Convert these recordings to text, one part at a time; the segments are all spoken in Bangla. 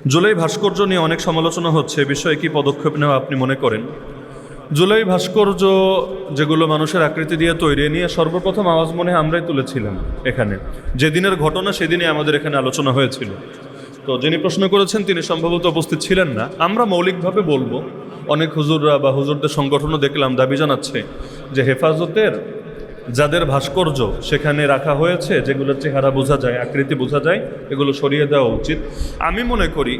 জুলাই ভাস্কর্য নিয়ে অনেক সমালোচনা হচ্ছে, বিষয়ে কি পদক্ষেপ নেওয়া আপনি মনে করেন? জুলাই ভাস্কর্য যেগুলো মানুষের আকৃতি দিয়ে তৈরি নিয়ে সর্বপ্রথম আওয়াজ মনে হয় আমরাই তুলেছিলাম এখানে। যেদিনের ঘটনা সেদিনই আমাদের এখানে আলোচনা হয়েছিল। তো যিনি প্রশ্ন করেছেন তিনি সম্ভবত উপস্থিত ছিলেন না। আমরা মৌলিকভাবে বলবো, অনেক হুজুররা বা হুজুরদের সংগঠনও দেখলাম দাবি জানাচ্ছে যে হেফাজতের যাদের ভাস্কর্য সেখানে রাখা হয়েছে, যেগুলোর চেহারা বোঝা যায়, আকৃতি বোঝা যায়, এগুলো সরিয়ে দেওয়া উচিত। আমি মনে করি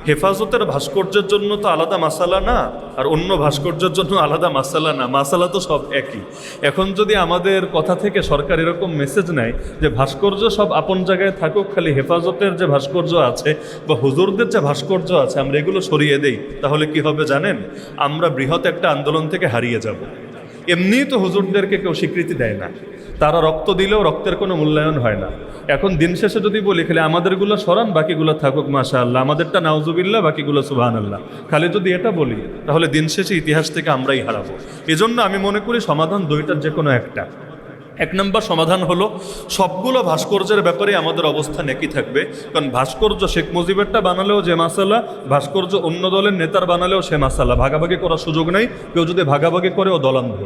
হেফাজতের ভাস্কর্যের জন্য তো আলাদা মাসালা না, আর অন্য ভাস্কর্যের জন্য আলাদা মাসালা না, মাসালা তো সব একই। এখন যদি আমাদের কথা থেকে সরকার এরকম মেসেজ নেয় যে ভাস্কর্য সব আপন জায়গায় থাকুক, খালি হেফাজতের যে ভাস্কর্য আছে বা হুজুরদের যে ভাস্কর্য আছে আমরা এগুলো সরিয়ে দেই, তাহলে কি হবে জানেন? আমরা বৃহৎ একটা আন্দোলন থেকে হারিয়ে যাব। এমনিই তো হুজুরদেরকে কেউ স্বীকৃতি দেয় না, তারা রক্ত দিলেও রক্তের কোনো মূল্যায়ন হয় না। এখন দিন শেষে যদি বলি খালি আমাদেরগুলো সরান, বাকিগুলো থাকুক মাশাআল্লাহ, আমাদেরটা নাউজুবিল্লাহ, বাকিগুলো সুবহানাল্লাহ, খালি যদি এটা বলি তাহলে দিন শেষে ইতিহাস থেকে আমরাই হারাবো। এজন্য আমি মনে করি সমাধান দুইটার যে কোনো একটা। এক নম্বর সমাধান হলো সবগুলো ভাস্কর্যের ব্যাপারে আমাদের অবস্থান একই থাকবে। কারণ ভাস্কর্য শেখ মুজিবেরটা বানালেও যে মাসালা, ভাস্কর্য অন্য দলের নেতার বানালেও সে মাসালা, ভাগাভাগি করার সুযোগ নেই। কেউ যদি ভাগাভাগি করে ও দলান্ধ,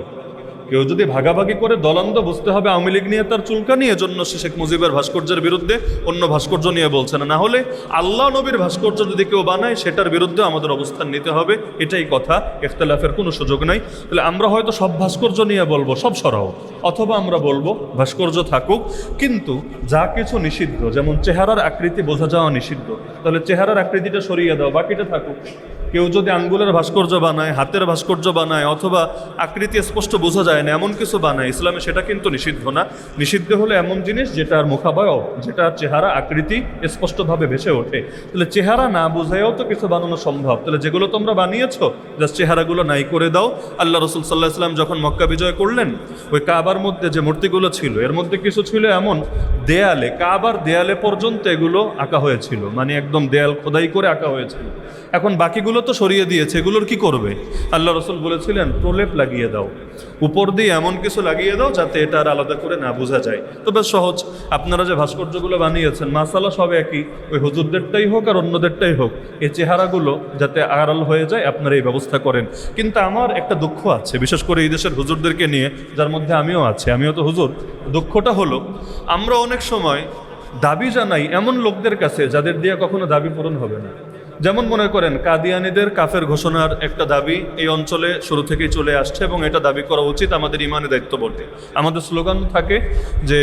কেউ যদি ভাগাভাগি করে দলান্ধ, বুঝতে হবে আওয়ামী লীগ নিয়ে তার চুলকানি, এজন্য সে শেখ মুজিবের ভাস্কর্যের বিরুদ্ধে, অন্য ভাস্কর্য নিয়ে বলছে না। না হলে আল্লাহ নবীর ভাস্কর্য যদি কেউ বানায় সেটার বিরুদ্ধে আমাদের অবস্থান নিতে হবে, এটাই কথা, ইখতিলাফের কোনো সুযোগ নাই। তাহলে আমরা হয়তো সব ভাস্কর্য নিয়ে বলবো সব সরাও, অথবা আমরা বলবো ভাস্কর্য থাকুক, কিন্তু যা কিছু নিষিদ্ধ, যেমন চেহারার আকৃতি বোঝা যাওয়া নিষিদ্ধ, তাহলে চেহারার আকৃতিটা সরিয়ে দাও, বাকিটা থাকুক। কেউ যদি আঙ্গুলের ভাস্কর্য বানায়, হাতের ভাস্কর্য বানায়, অথবা আকৃতি স্পষ্ট বোঝা যায় না এমন কিছু বানায়, ইসলামে সেটা কিন্তু নিষিদ্ধ না। নিষিদ্ধ হলো এমন জিনিস যেটার মুখাবয়ব, যেটার চেহারা আকৃতি স্পষ্টভাবে ভেসে ওঠে। তাহলে চেহারা না বোঝায়ও তো কিছু বানানো সম্ভব। তাহলে যেগুলো তোমরা বানিয়েছো জাস্ট চেহারাগুলো নাই করে দাও। আল্লাহ রসুল সাল্লাহ সাল্লাম যখন মক্কা বিজয় করলেন, ওই কাবার মধ্যে যে মূর্তিগুলো ছিল এর মধ্যে কিছু ছিল এমন দেয়ালে, কাবার দেয়ালে পর্যন্ত এগুলো আঁকা হয়েছিল, মানে একদম দেয়াল খোদাই করে আঁকা হয়েছিল। এখন বাকিগুলো তো সরিয়ে দিয়েছে, এগুলোর কি করবে? আল্লাহ রসুল বলেছিলেন প্রলেপ লাগিয়ে দাও, উপর দিয়ে এমন কিছু লাগিয়ে দাও যাতে এটা আর আলাদা করে না বোঝা যায়। তো বেশ সহজ। আপনারা যে ভাস্কর্যগুলো বানিয়েছেন মাসালা সব একই, ওই হুজুরদেরটাই হোক আর অন্যদেরটাই হোক, এই চেহারাগুলো যাতে আড়াল হয়ে যায় আপনারা এই ব্যবস্থা করেন। কিন্তু আমার একটা দুঃখ আছে, বিশেষ করে এই দেশের হুজুরদেরকে নিয়ে, যার মধ্যে আমিও আছি, আমিও তো হুজুর। দুঃখটা হলো আমরা অনেক সময় দাবি জানাই এমন লোকদের কাছে যাদের দিয়ে কখনো দাবি পূরণ হবে না। যেমন মনে করেন কাদিয়ানীদের কাফের ঘোষণার একটা দাবি এই অঞ্চলে শুরু থেকেই চলে আসছে, এবং এটা দাবি করা উচিত, আমাদের ইমানে দায়িত্ব বটে। আমাদের স্লোগান থাকে যে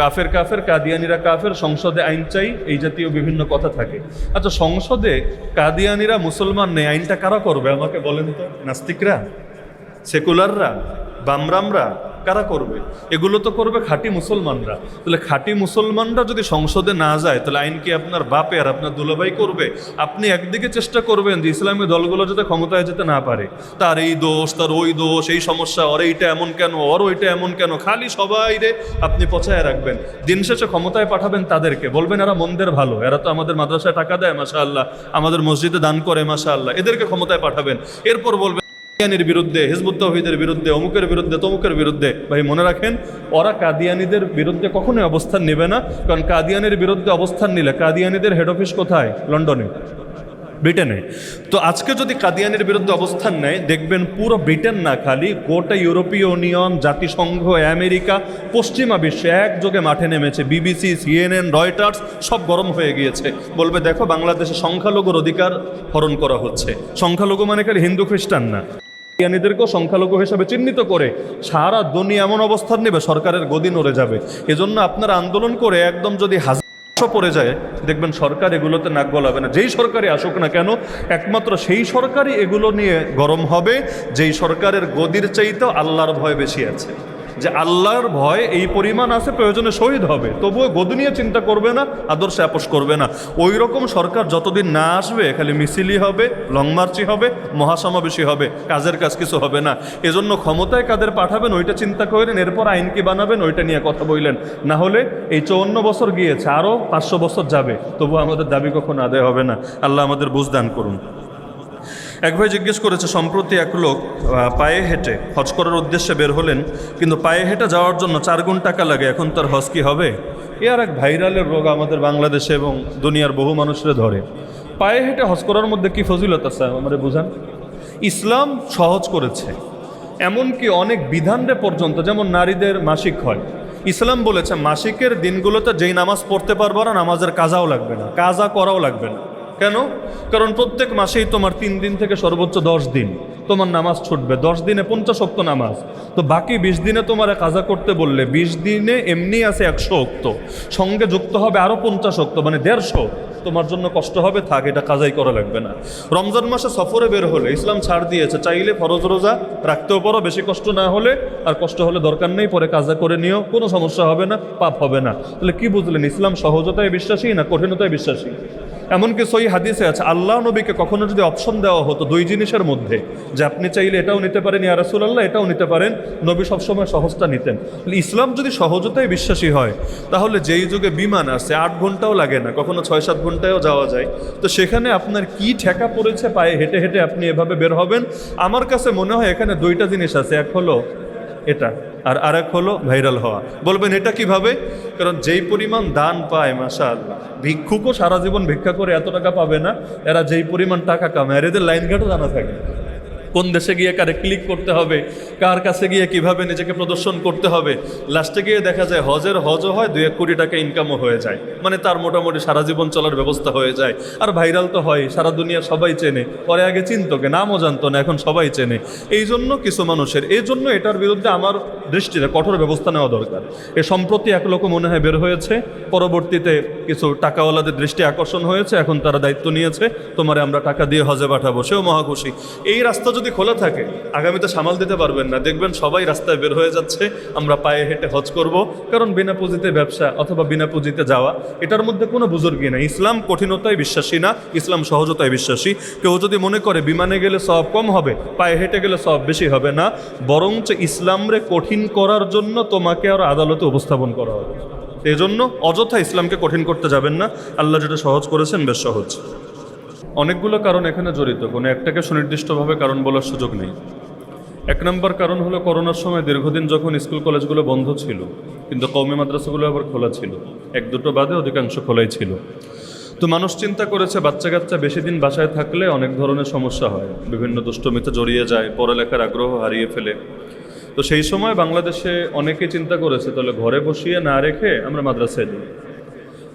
কাফের কাফের, কাদিয়ানীরা কাফের, সংসদে আইন চাই, এই জাতীয় বিভিন্ন কথা থাকে। আচ্ছা, সংসদে কাদিয়ানীরা মুসলমান নেই, আইনটা কারা করবে আমাকে বলেন তো? নাস্তিকরা, সেকুলাররা, বামরামরা, কারা করবে? এগুলো তো করবে খাঁটি মুসলমানরা। তাহলে খাঁটি মুসলমানরা যদি সংসদে না যায় তাহলে আইন কি আপনার বাপে আর আপনার দুলাভাই করবে? আপনি একদিকে চেষ্টা করবেন যে ইসলামী দলগুলো যাতে ক্ষমতায় যেতে না পারে, তার এই দোষ, তার ওই দোষ, এই সমস্যা, ওর এইটা এমন কেন, ওর ওইটা এমন কেন, খালি সবাই রে আপনি পচায় রাখবেন। দিন শেষে ক্ষমতায় পাঠাবেন তাদেরকে, বলবেন এরা মন্দের ভালো, এরা তো আমাদের মাদ্রাসায় টাকা দেয় মাশাআল্লাহ, আমাদের মসজিদে দান করে মাশাআল্লাহ, এদেরকে ক্ষমতায় পাঠাবেন। এরপর বলবেন কাদিয়ানীর বিরুদ্ধে, হিজবুত তাওহীদের বিরুদ্ধে, অমুকের বিরুদ্ধে, তমুকের বিরুদ্ধে। ভাই মনে রাখেন, ওরা কাদিয়ানীদের বিরুদ্ধে কখনোই অবস্থান নেবে না। কারণ কাদিয়ানীর বিরুদ্ধে অবস্থান নিলে, কাদিয়ানীদের হেড অফিস কোথায়? লন্ডনে, ব্রিটেনে। তো আজকে যদি কাদিয়ানীর বিরুদ্ধে অবস্থান নেয়, দেখবেন পুরো ব্রিটেন না, খালি গোটা ইউরোপীয় ইউনিয়ন, জাতিসংঘ, আমেরিকা, পশ্চিমা বিশ্বে একযোগে মাঠে নেমেছে। বিবিসি, সিএনএন, রয়টার্স সব গরম হয়ে গিয়েছে। বলবে দেখো বাংলাদেশে সংখ্যালঘুর অধিকার হরণ করা হচ্ছে। সংখ্যালঘু মানে খালি হিন্দু খ্রিস্টান না, কাদিয়ানীদেরকেও সংখ্যালঘু হিসাবে চিহ্নিত করে সারা দুনিয়া এমন অবস্থান নেবে সরকারের গদি নড়ে যাবে। এজন্য আপনারা আন্দোলন করে একদম যদি পড়ে যায়, দেখবেন সরকার এগুলোতে নাক গলাবে না। যেই সরকারই আসুক না কেন, একমাত্র সেই সরকারই এগুলো নিয়ে গরম হবে যেই সরকারের গদির চাইতেও আল্লাহর ভয় বেশি আছে। যে আল্লাহর ভয় এই পরিমাণ আছে, প্রয়োজনে শহীদ হবে, তবুও গদি নিয়ে চিন্তা করবে না, আদর্শে আপোষ করবে না। ওই রকম সরকার যতদিন না আসবে, খালি মিছিলই হবে, লং মার্চি হবে, মহাসমাবেশী হবে, কাজের কাজ কিছু হবে না। এজন্য ক্ষমতায় কাদের পাঠাবেন ওইটা চিন্তা করেন, এরপর আইন কি বানাবেন ওইটা নিয়ে কথা বললেন। না হলে এই 54 বছর গিয়েছে, আরও 500 বছর যাবে, তবু আমাদের দাবি কখনো আদায় হবে না। আল্লাহ আমাদের বুঝ দান করুন। এক ভাই জিজ্ঞেস করেছে, সম্প্রতি এক লোক পায়ে হেঁটে হজ করার উদ্দেশ্যে বের হলেন, কিন্তু পায়ে হেঁটে যাওয়ার জন্য 4 গুণ টাকা লাগে, এখন তার হজ কি হবে? এ আর এক ভাইরালের রোগ আমাদের বাংলাদেশে এবং দুনিয়ার বহু মানুষরা ধরে। পায়ে হেঁটে হজ করার মধ্যে কি ফজিলত আছে আমাদের বুঝান। ইসলাম সহজ করেছে, এমনকি অনেক বিধানরে পর্যন্ত, যেমন নারীদের মাসিক হয়, ইসলাম বলেছে মাসিকের দিনগুলোতে যেই নামাজ পড়তে পারবো না, নামাজের কাজাও লাগবে না, কাজা করাও লাগবে না। কেন? কারণ প্রত্যেক মাসেই তোমার 3 দিন থেকে সর্বোচ্চ 10 দিন তোমার নামাজ ছুটবে। 10 দিনে 50 ওয়াক্ত নামাজ, তো বাকি 20 দিনে তোমার কাজা করতে বললে 20 দিনে এমনি আছে 100 ওয়াক্ত, সঙ্গে যুক্ত হবে আরও 50 ওয়াক্ত, মানে 150। তোমার জন্য কষ্ট হবে, থাক, এটা কাজাই করা লাগবে না। রমজান মাসে সফরে বের হলে ইসলাম ছাড় দিয়েছে, চাইলে ফরজ রোজা রাখতেও পারো, বেশি কষ্ট না হলে, আর কষ্ট হলে দরকার নেই, পরে কাজা করে নিও, কোনো সমস্যা হবে না, পাপ হবে না। তাহলে কি বুঝলেন, ইসলাম সহজতায় বিশ্বাসী না কঠিনতায় বিশ্বাসী? এমনকি সহি হাদিসে আছে, আল্লাহ নবীকে কখনো যদি অপশন দেওয়া হতো 2 জিনিসের মধ্যে, যে আপনি চাইলে এটাও নিতে পারেন ইয়া রাসূলুল্লাহ, এটাও নিতে পারেন, নবী সবসময় সহজটা নিতেন। ইসলাম যদি সহজতায় বিশ্বাসী হয়, তাহলে যেই যুগে বিমান আছে 8 ঘন্টাও লাগে না, কখনো 6-7 ঘন্টায়ও যাওয়া যায়, তো সেখানে আপনার কি ঠেকা পড়েছে পায়ে হেঁটে হেঁটে আপনি এভাবে বের হবেন? আমার কাছে মনে হয় এখানে 2টা জিনিস আছে, এক হলো এটা, আর আরেক হলো ভাইরাল হওয়া। বলবেন এটা কিভাবে? কারণ যেই পরিমাণ দান পায়, মাশাআল্লাহ, ভিক্ষুকও সারা জীবন ভিক্ষা করে এত টাকা পাবে না, এরা যেই পরিমাণ টাকা কামায়, আর এদের লাইন ঘাটও জানা থাকে, কোন দেশে গিয়ে কারে ক্লিক করতে হবে, কার কাছে গিয়ে কিভাবে নিজেকে প্রদর্শন করতে হবে। লাস্টে গিয়ে দেখা যায় হজও হয়, 2-1 কোটি টাকা ইনকামও হয়ে যায়, মানে তার মোটামুটি সারা জীবন চলার ব্যবস্থা হয়ে যায়। আর ভাইরাল তো হয়, সারা দুনিয়া সবাই চেনে, পরে আগে চিনতো কে, নামও জানতো না, এখন সবাই চেনে। এই জন্য কিছু মানুষের, এই জন্য এটার বিরুদ্ধে আমার দৃষ্টিতে কঠোর ব্যবস্থা নেওয়া দরকার। সম্প্রতি এক লোক মনে হয় বের হয়েছে, পরবর্তীতে কিছু টাকাওয়ালাদের দৃষ্টি আকর্ষণ হয়েছে, এখন তারা দায়িত্ব নিয়েছে, তোমারে আমরা টাকা দিয়ে হজে পাঠাবো, সেও মহাখুশি। এই রাস্তা যদি খোলা থাকে, আগামীতে সামাল দিতে পারবেন না, দেখবেন সবাই রাস্তায় বের হয়ে যাচ্ছে, আমরা পায়ে হেঁটে হজ করব। কারণ বিনা পুঁজিতে ব্যবসা অথবা বিনা পুঁজিতে যাওয়া, এটার মধ্যে কোনো বুজুর্গি না। ইসলাম কঠিনতায় বিশ্বাসী না, ইসলাম সহজতায় বিশ্বাসী। কেউ যদি মনে করে বিমানে গেলে সওয়াব কম হবে, পায়ে হেঁটে গেলে সওয়াব বেশি হবে, না, বরঞ্চ ইসলামরে কঠিন করার জন্য তোমাকে আর আদালতে উপস্থাপন করা হবে। এই জন্য অযথা ইসলামকে কঠিন করতে যাবেন না, আল্লাহ যেটা সহজ করেছেন বেশ সহজ। অনেকগুলো কারণ এখানে জড়িত, কোনো একটাকে সুনির্দিষ্টভাবে কারণ বলার সুযোগ নেই। 1 নম্বর কারণ হলো, করোনার সময় দীর্ঘদিন যখন স্কুল কলেজগুলো বন্ধ ছিল, কিন্তু কওমি মাদ্রাসাগুলো আবার খোলা ছিল, 1-2টো বাদে অধিকাংশ খোলাই ছিল। তো মানুষ চিন্তা করেছে বাচ্চা কাচ্চা বেশি দিন বাসায় থাকলে অনেক ধরনের সমস্যা হয়, বিভিন্ন দুষ্টমিতে জড়িয়ে যায়, পড়ালেখার আগ্রহ হারিয়ে ফেলে। তো সেই সময় বাংলাদেশে অনেকে চিন্তা করেছে, তাহলে ঘরে বসিয়ে না রেখে আমরা মাদ্রাসায় দিই।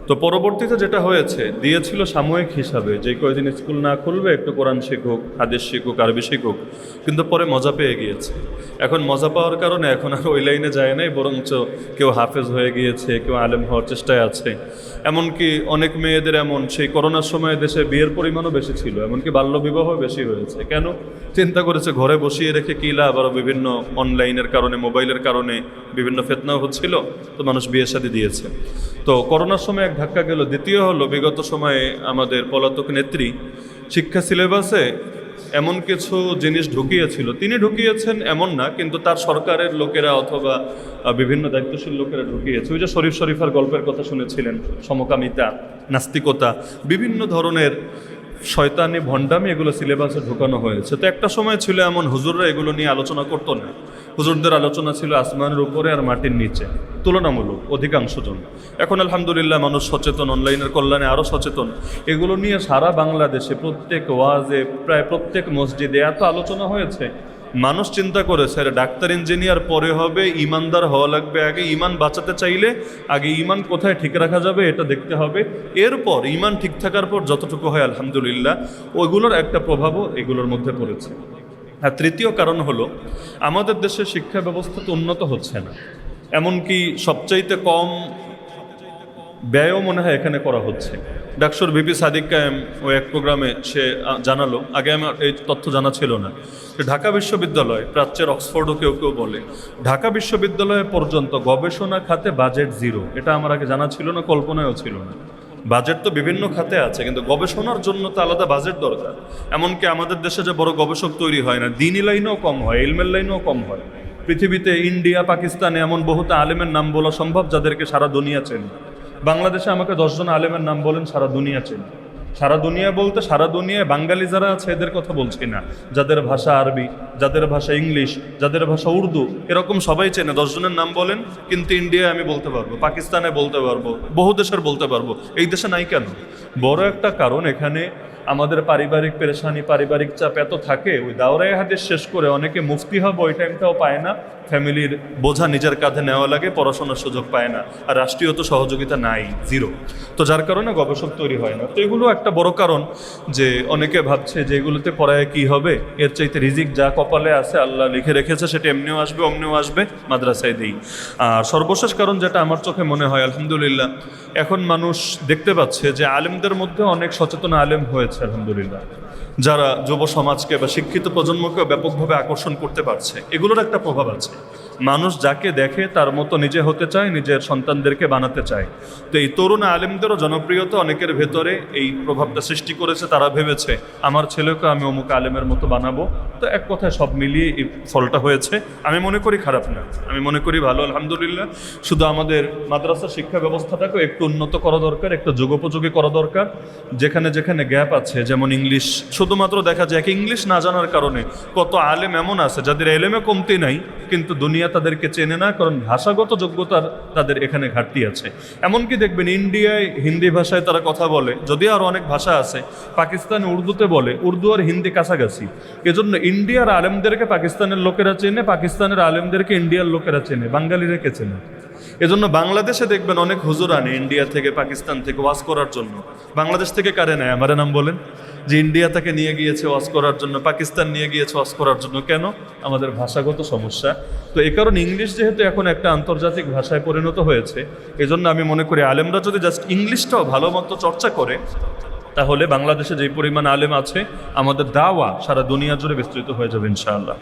তো পরবর্তীতে যেটা হয়েছে, দিয়েছিল সাময়িক হিসাবে, যে কয়েকদিন স্কুল না খুলবে একটু কোরআন শিখুক, হাদিস শিখুক, আরবি শিখুক, কিন্তু পরে মজা পেয়ে গিয়েছে। এখন মজা পাওয়ার কারণে এখন আর ওই লাইনে যায় নাই, বরঞ্চ কেউ হাফেজ হয়ে গিয়েছে, কেউ আলেম হওয়ার চেষ্টায় আছে। এমনকি অনেক মেয়েদের এমন, সেই করোনার সময় দেশে বিয়ের পরিমাণও বেশি ছিল, এমনকি বাল্যবিবাহ বেশি হয়েছে। কেন? চিন্তা করেছে ঘরে বসিয়ে রেখে কী লাভ, আরও বিভিন্ন অনলাইনের কারণে, মোবাইলের কারণে বিভিন্ন ফিতনাও হচ্ছিল, তো মানুষ বিয়ে শাদী দিয়েছে। তো করোনার সময় এক ধাক্কা গেল। দ্বিতীয় হলো, বিগত সময়ে আমাদের পলাতক নেত্রী শিক্ষা সিলেবাসে এমন কিছু জিনিস ঢুকিয়েছিল, তিনি ঢুকিয়েছেন এমন না, কিন্তু তার সরকারের লোকেরা অথবা বিভিন্ন দায়িত্বশীল লোকেরা ঢুকিয়েছে। ওই যে শরীফ শরীফার গল্পের কথা শুনেছিলেন, সমকামিতা, নাস্তিকতা, বিভিন্ন ধরনের শয়তানি ভণ্ডামি, এগুলো সিলেবাসে ঢুকানো হয়েছে। তো একটা সময় ছিল এমন, হুজুররা এগুলো নিয়ে আলোচনা করতো না। হুজুরদের আলোচনা ছিল আসমানের উপরে আর মাটির নিচে, তুলনামূলক অধিকাংশ জন। এখন আলহামদুলিল্লাহ মানুষ সচেতন, অনলাইনের কল্যাণে আরও সচেতন। এগুলো নিয়ে সারা বাংলাদেশে প্রত্যেক ওয়াজে, প্রায় প্রত্যেক মসজিদে এত আলোচনা হয়েছে। মানুষ চিন্তা করেছে, আরে ডাক্তার ইঞ্জিনিয়ার পরে হবে, ইমানদার হওয়া লাগবে আগে। ইমান বাঁচাতে চাইলে আগে ইমান কোথায় ঠিক রাখা যাবে এটা দেখতে হবে, এরপর ইমান ঠিক থাকার পর যতটুকু হয় আলহামদুলিল্লাহ। ওইগুলোর একটা প্রভাবও এগুলোর মধ্যে পড়েছে। আর তৃতীয় কারণ হলো, আমাদের দেশের শিক্ষা ব্যবস্থা তো উন্নত হচ্ছে না, এমনকি সবচাইতে কম ব্যয়ও মনে হয় এখানে করা হচ্ছে। ডাকসুর ভিপি সাদিক কায়েম ও এক প্রোগ্রামে সে জানালো, আগে আমার এই তথ্য জানা ছিল না, ঢাকা বিশ্ববিদ্যালয়, প্রাচ্যের অক্সফোর্ডও কেউ কেউ বলে, ঢাকা বিশ্ববিদ্যালয় পর্যন্ত গবেষণা খাতে বাজেট 0। এটা আমার আগে জানা ছিল না, কল্পনায়ও ছিল না। বাজেট তো বিভিন্ন খাতে আছে, কিন্তু গবেষণার জন্য তো আলাদা বাজেট দরকার। এমনকি আমাদের দেশে যে বড় গবেষক তৈরি হয় না, দিনী লাইনেও কম হয়, ইলমের লাইনেও কম হয়। পৃথিবীতে ইন্ডিয়া, পাকিস্তানে এমন বহুত আলেমের নাম বলা সম্ভব যাদেরকে সারা দুনিয়া চেনে। বাংলাদেশে আমাকে 10 জন আলেমের নাম বলেন, সারা দুনিয়া চেনে। সারা দুনিয়া বলতে সারা দুনিয়ায় বাঙালি যারা আছে এদের কথা বলছি না, যাদের ভাষা আরবি, যাদের ভাষা ইংলিশ, যাদের ভাষা উর্দু, এরকম সবাই চেনে। 10 জনের নাম বলেন, কিন্তু ইন্ডিয়ায় আমি বলতে পারবো, পাকিস্তানে বলতে পারবো, বহু দেশের বলতে পারবো, এই দেশে নাই কেন? বড় একটা কারণ, এখানে আমাদের পারিবারিক পেরেশানি, পারিবারিক চাপ এত থাকে, ওই দাওরায়ে হাদিস শেষ করে অনেকে মুফতি হবে ওই টাইমটাও পায় না, ফ্যামিলির বোঝা নিজের কাঁধে নেওয়া লাগে, পড়াশোনার সুযোগ পায় না, আর রাষ্ট্রীয় তো সহযোগিতা নাই, জিরো। তো যার কারণে গবেষক তৈরি হয় না। তো এগুলো একটা বড় কারণ যে অনেকে ভাবছে যে এগুলোতে পড়ায় কি হবে, এর চাইতে রিজিক যা কপালে আছে আল্লাহ লিখে রেখেছে সেটা এমনিও আসবে অমনিও আসবে, মাদ্রাসায় দিই। আর সর্বশেষ কারণ যেটা আমার চোখে মনে হয়, আলহামদুলিল্লাহ এখন মানুষ দেখতে পাচ্ছে যে আলেমদের মধ্যে অনেক সচেতন আলেম হয়েছে আলহামদুলিল্লাহ, যারা যুব সমাজকে বা শিক্ষিত প্রজন্মকেও ব্যাপকভাবে আকর্ষণ করতে পারছে। এগুলোর একটা প্রভাব আছে, মানুষ যাকে দেখে তার মতো নিজে হতে চায়, নিজের সন্তানদেরকে বানাতে চায়। তো এই তরুণ আলেমদেরও জনপ্রিয়তা অনেকের ভেতরে এই প্রভাবটা সৃষ্টি করেছে। তারা ভেবেছে আমার ছেলেকে আমি অমুক আলেমের মতো বানাবো। তো এক কথায় সব মিলিয়ে এই ফলটা হয়েছে। আমি মনে করি খারাপ না, আমি মনে করি ভালো, আলহামদুলিল্লাহ। শুধু আমাদের মাদ্রাসা শিক্ষা ব্যবস্থাটাকে একটু উন্নত করা দরকার, একটু যুগোপযোগী করা দরকার। যেখানে যেখানে গ্যাপ আছে, যেমন ইংলিশ, শুধুমাত্র দেখা যায় ইংলিশ না জানার কারণে কত আলেম এমন আছে যাদের এলেমে কমতি নাই, কিন্তু দুনিয়া তাদেরকে চেনে না, কারণ ভাষাগত যোগ্যতার তাদের এখানে ঘাটতি আছে। এমনকি দেখবেন ইন্ডিয়ায় হিন্দি ভাষায় তারা কথা বলে, যদিও আরও অনেক ভাষা আছে। পাকিস্তানে উর্দুতে বলে, উর্দু আর হিন্দি কাছাকাছি। এজন্য ইন্ডিয়ার আলেমদেরকে পাকিস্তানের লোকেরা চেনে, পাকিস্তানের আলেমদেরকে ইন্ডিয়ার লোকেরা চেনে, বাঙালিরা কে চেনে। এজন্য বাংলাদেশে দেখবেন অনেক হুজুর আনে ইন্ডিয়া থেকে, পাকিস্তান থেকে ওয়াজ করার জন্য। বাংলাদেশ থেকে কারে নেয় আমার নাম বলেন? যে ইন্ডিয়া তাকে নিয়ে গিয়েছে ওয়াজ করার জন্য, পাকিস্তান নিয়ে গিয়েছে ওয়াজ করার জন্য। কেন? আমাদের ভাষাগত সমস্যা। তো এই কারণে ইংলিশ যেহেতু এখন একটা আন্তর্জাতিক ভাষায় পরিণত হয়েছে, এজন্য আমি মনে করি আলেমরা যদি জাস্ট ইংলিশটাও ভালো মতো চর্চা করে, তাহলে বাংলাদেশে যে পরিমাণ আলেম আছে, আমাদের দাওয়া সারা দুনিয়া জুড়ে বিস্তৃত হয়ে যাবে ইনশাআল্লাহ।